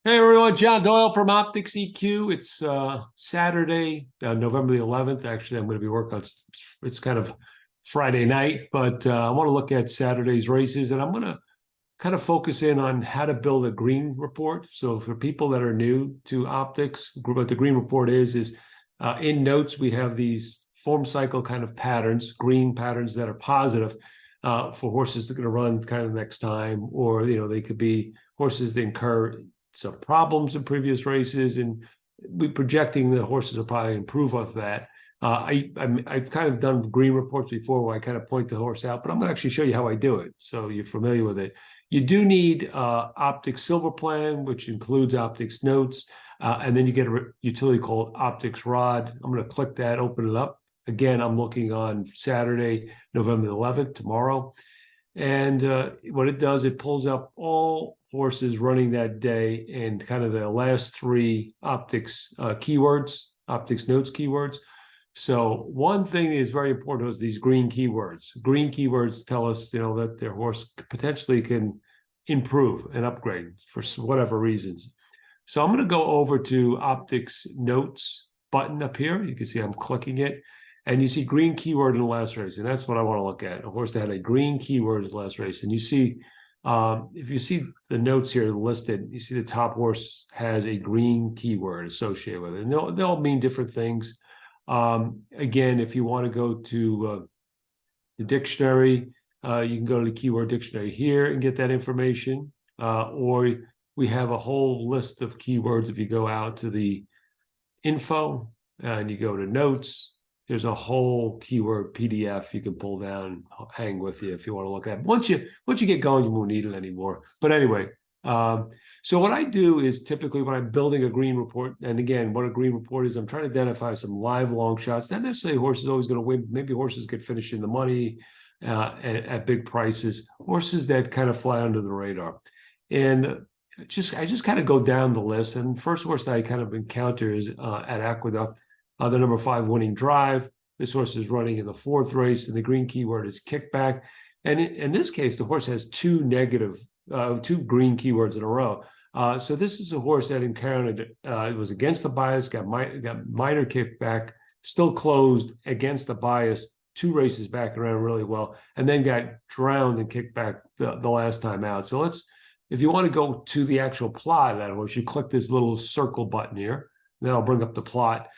Hey everyone, John Doyle from OptixEQ. It's Saturday, November the 11th. Actually, I'm going to be working on it's kind of Friday night, but I want to look at Saturday's races, and I'm going to kind of focus in on how to build a green report. So for people that are new to optics, what the green report is in notes, we have these form cycle kind of patterns, green patterns that are positive for horses that are going to run kind of next time, or they could be horses that incur some problems in previous races, and we're projecting the horses will probably improve off that. I've kind of done green reports before where I kind of point the horse out, but I'm going to actually show you how I do it, so you're familiar with it. You do need Optix Silver Plan, which includes OptixNOTES, and then you get a utility called OptixRod. I'm going to click that, open it up. Again, I'm looking on Saturday, November 11th, tomorrow. And what it does, it pulls up all horses running that day and kind of the last three Optix keywords, OptixNOTES keywords. So one thing that is very important is these green keywords. Green keywords tell us, that their horse potentially can improve and upgrade for whatever reasons. So I'm going to go over to OptixNOTES button up here. You can see I'm clicking it. And you see green keyword in the last race, and that's what I want to look at. A horse that had a green keyword in the last race. And you see, if you see the notes here listed, you see the top horse has a green keyword associated with it. And they'll mean different things. Again, if you want to go to the dictionary, you can go to the keyword dictionary here and get that information. Or we have a whole list of keywords. If you go out to the info and you go to notes, there's a whole keyword PDF you can pull down, hang with you if you want to look at it. Once you get going, you won't need it anymore. But anyway, so what I do is typically when I'm building a green report, and again, what a green report is, I'm trying to identify some live long shots. Not necessarily horses always going to win. Maybe horses get finished in the money at big prices. Horses that kind of fly under the radar. And I just kind of go down the list. And first horse that I kind of encounter is at Aqueduct. The number 5 Winning Drive. This horse is running in the 4th race, and the green keyword is kickback. And in this case, the horse has two green keywords in a row. So this is a horse that encountered, it was against the bias, got minor kickback, still closed against the bias, 2 races back around really well, and then got drowned and kicked back the last time out. So if you want to go to the actual plot of that horse, you click this little circle button here. Then I'll bring up the plot.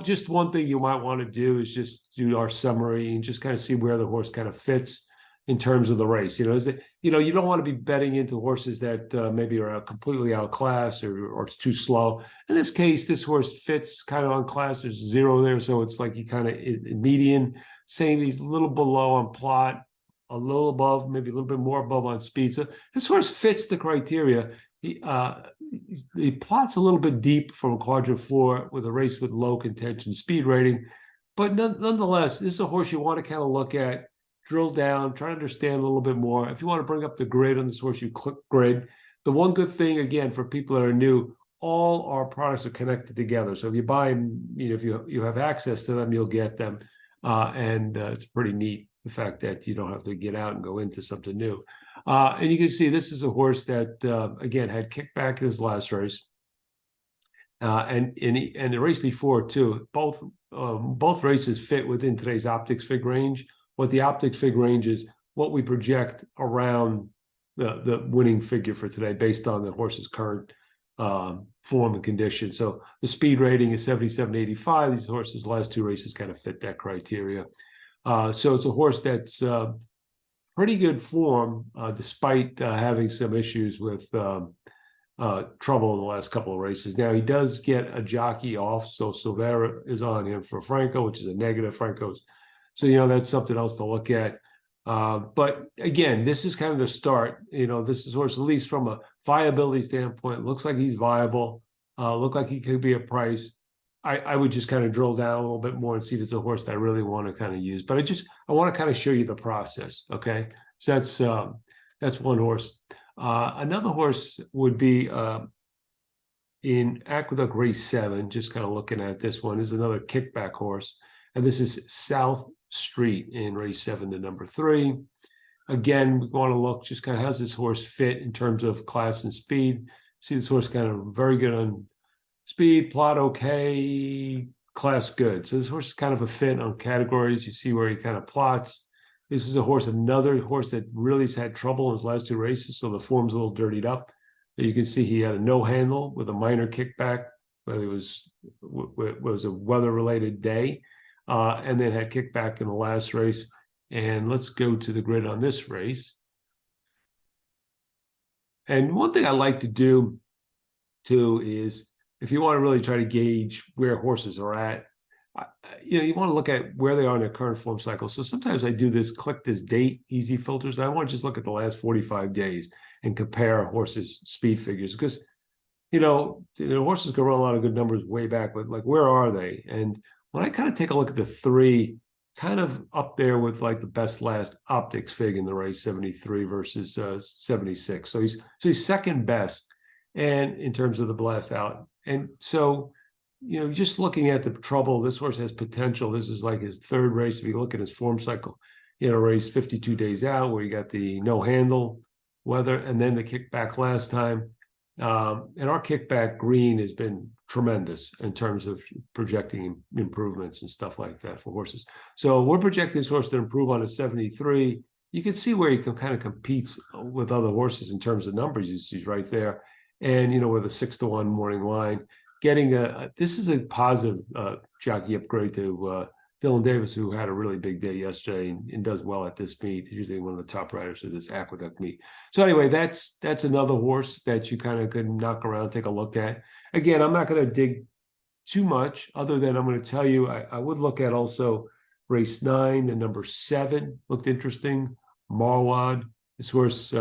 Just one thing you might want to do is just do our summary and just kind of see where the horse kind of fits in terms of the race. You don't want to be betting into horses that maybe are completely outclassed or it's too slow. In this case, this horse fits kind of on class. There's 0 there, so it's like you kind of in median, saying he's a little below on plot, a little above, maybe a little bit more above on speed. So this horse fits the criteria. The plot's a little bit deep from quadrant 4 with a race with low contention speed rating, but nonetheless, this is a horse you want to kind of look at, drill down, try to understand a little bit more. If you want to bring up the grid on this horse, you click grid. The one good thing, again, for people that are new, all our products are connected together. So if you buy them, if you have access to them, you'll get them, and it's pretty neat, the fact that you don't have to get out and go into something new. And you can see this is a horse that, again, had kickback in his last race. And the race before, too. Both races fit within today's OptixFig range. What the OptixFig range is, what we project around the winning figure for today based on the horse's current form and condition. So the speed rating is 77.85. These horses' last 2 races kind of fit that criteria. So it's a horse that's pretty good form, despite having some issues with trouble in the last couple of races. Now, he does get a jockey off, so Silvera is on him for Franco, which is a negative. Franco's, so that's something else to look at. But again, this is kind of the start. This is horse, at least from a viability standpoint, looks like he's viable. Look like he could be a price. I would just kind of drill down a little bit more and see if it's a horse that I really want to kind of use. But I want to kind of show you the process. Okay, so that's one horse. Another horse would be in Aqueduct race 7. Just kind of looking at this one, is another kickback horse, and this is South Street in race 7 to number 3. Again, we want to look just kind of how's this horse fit in terms of class and speed. See this horse kind of very good on speed, plot okay, class good. So this horse is kind of a fit on categories. You see where he kind of plots. This is a horse, another horse that really has had trouble in his last two races, so the form's a little dirtied up. You can see he had a no handle with a minor kickback, but it was a weather-related day, and then had kickback in the last race. And let's go to the grid on this race. And one thing I like to do too is, if you want to really try to gauge where horses are at, you want to look at where they are in their current form cycle. So sometimes I do this, click this date, easy filters. I want to just look at the last 45 days and compare a horse's speed figures, because, horses can run a lot of good numbers way back, but like, where are they? And when I kind of take a look at the three, kind of up there with like the best last Optix fig in the race, 73 versus 76. So he's second best, and in terms of the blast out. And so, just looking at the trouble, this horse has potential. This is like his third race. If you look at his form cycle, race 52 days out, where you got the no handle weather and then the kickback last time. And our kickback green has been tremendous in terms of projecting improvements and stuff like that for horses. So we're projecting this horse to improve on a 73. You can see where he kind of competes with other horses in terms of numbers. He's right there. And, with a 6-1 morning line, getting this is a positive jockey upgrade to Dylan Davis, who had a really big day yesterday and does well at this meet. He's usually one of the top riders of this Aqueduct meet. So anyway, that's another horse that you kind of could knock around, take a look at. Again, I'm not going to dig too much, other than I'm going to tell you I would look at also race 9, the number 7 looked interesting. Marwad, this horse.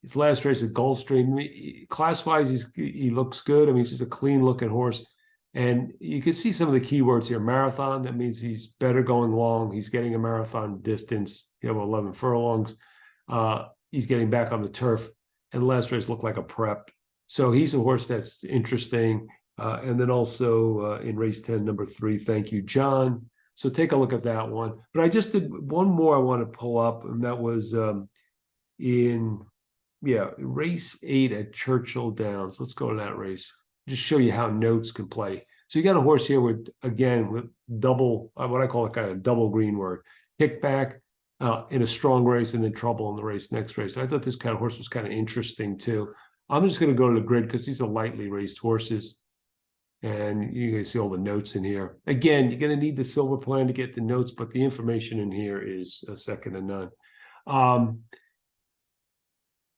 His last race at Gulfstream, class-wise, he looks good. I mean, he's just a clean-looking horse. And you can see some of the keywords here. Marathon, that means he's better going long. He's getting a marathon distance, 11 furlongs. He's getting back on the turf. And the last race looked like a prep. So he's a horse that's interesting. And then also in race 10, number 3, Thank You, John. So take a look at that one. But I just did one more I want to pull up, and that was in race 8 at Churchill Downs. Let's go to that race. Just show you how notes can play. So you got a horse here with double, what I call it kind of double green word, kickback in a strong race, and then trouble in the race next race. I thought this kind of horse was kind of interesting too. I'm just going to go to the grid because these are lightly raced horses. And you can see all the notes in here. Again, you're going to need the silver plan to get the notes, but the information in here is second to none.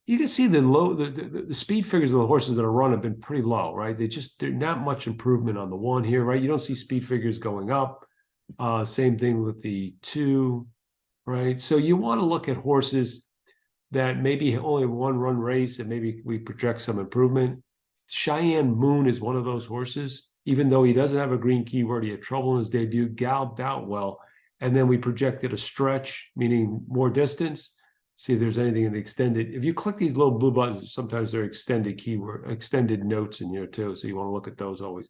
You can see the speed figures of the horses that are run have been pretty low, right? They're not much improvement on the 1 here, right? You don't see speed figures going up. Same thing with the 2, right? So you want to look at horses that maybe only have 1 run race and maybe we project some improvement. Cheyenne Moon is one of those horses. Even though he doesn't have a green keyword, he had trouble in his debut, galloped out well, and then we projected a stretch, meaning more distance. See if there's anything in the extended. If you click these little blue buttons, sometimes they're extended notes in here too. So you want to look at those always.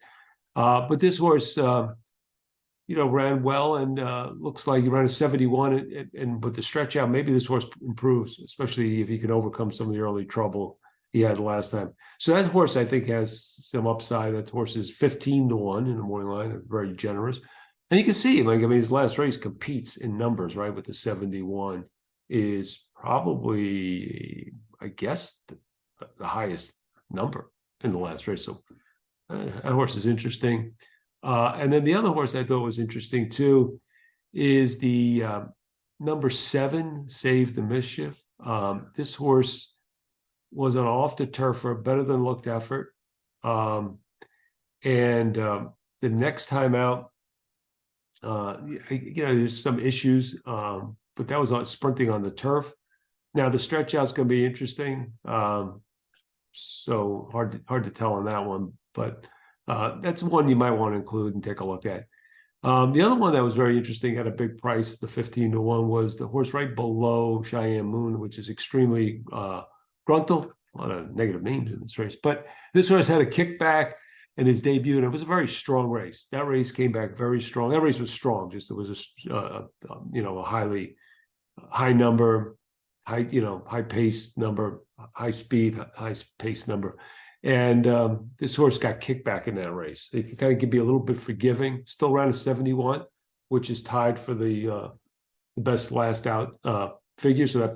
But this horse, ran well, and looks like he ran a 71. And with the stretch out, maybe this horse improves, especially if he can overcome some of the early trouble he had last time. So that horse, I think, has some upside. That horse is 15-1 in the morning line, very generous. And you can see him. His last race competes in numbers, right? With the 71 is probably, I guess, the highest number in the last race. So that horse is interesting. And then the other horse I thought was interesting too is the number 7, Save the Mischief. This horse was an off the turf for a better than looked effort. And the next time out, there's some issues, but that was on sprinting on the turf. Now the stretch out's going to be interesting. So hard to tell on that one, but that's one you might want to include and take a look at. The other one that was very interesting at a big price, the 15-1, was the horse right below Cheyenne Moon, which is extremely gruntled. A lot of negative names in this race, but this horse had a kickback in his debut, and it was a very strong race. That race came back very strong. That race was strong. Just it was a high number. high pace number, high speed, high pace number. And this horse got kicked back in that race. It can kind of be a little bit forgiving, still around a 71, which is tied for the best last out figure. So that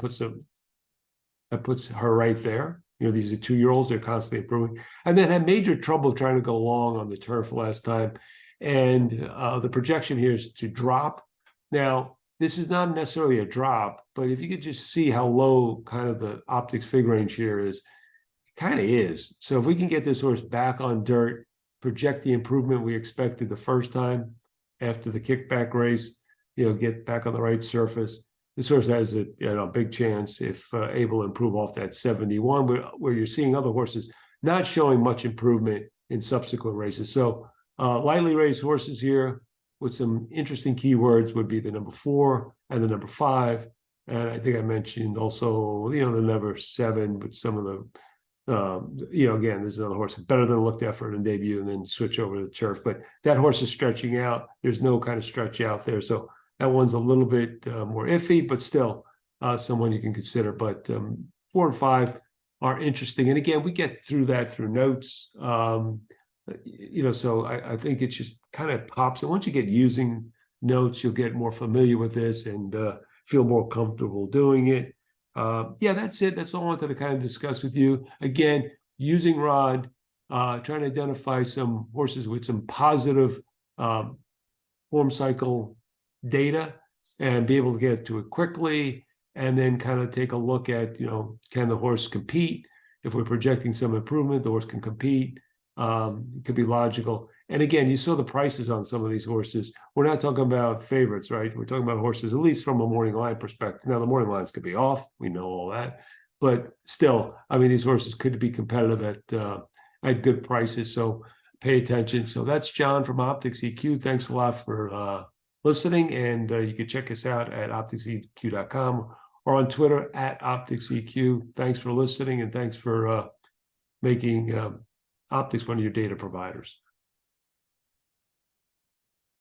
puts her right there. These are 2-year-olds, they're constantly improving. And then had major trouble trying to go long on the turf last time. And the projection here is to drop. Now, this is not necessarily a drop, but if you could just see how low kind of the Optics fig range here is, it kind of is. So if we can get this horse back on dirt, project the improvement we expected the first time after the kickback race, get back on the right surface, this horse has a big chance if able to improve off that 71, where you're seeing other horses not showing much improvement in subsequent races. So lightly raised horses here with some interesting keywords would be the number 4 and the number 5. And I think I mentioned also, the number 7, but some of the, again, this is another horse better than looked at for an debut and then switch over to the turf. But that horse is stretching out. There's no kind of stretch out there. So that one's a little bit more iffy, but still someone you can consider. But 4 and 5 are interesting. And again, we get through that through notes. So I think it just kind of pops. And once you get using notes, you'll get more familiar with this and feel more comfortable doing it. That's it. That's all I wanted to kind of discuss with you. Again, using Rod, trying to identify some horses with some positive form cycle data and be able to get to it quickly, and then kind of take a look at, can the horse compete? If we're projecting some improvement, the horse can compete. It could be logical. And again, you saw the prices on some of these horses. We're not talking about favorites, right? We're talking about horses, at least from a morning line perspective. Now, the morning lines could be off. We know all that. But still, these horses could be competitive at good prices. So pay attention. So that's John from OptixEQ. Thanks a lot for listening. And you can check us out at OptixEQ.com or on Twitter at OptixEQ. Thanks for listening, and thanks for making Optics one of your data providers.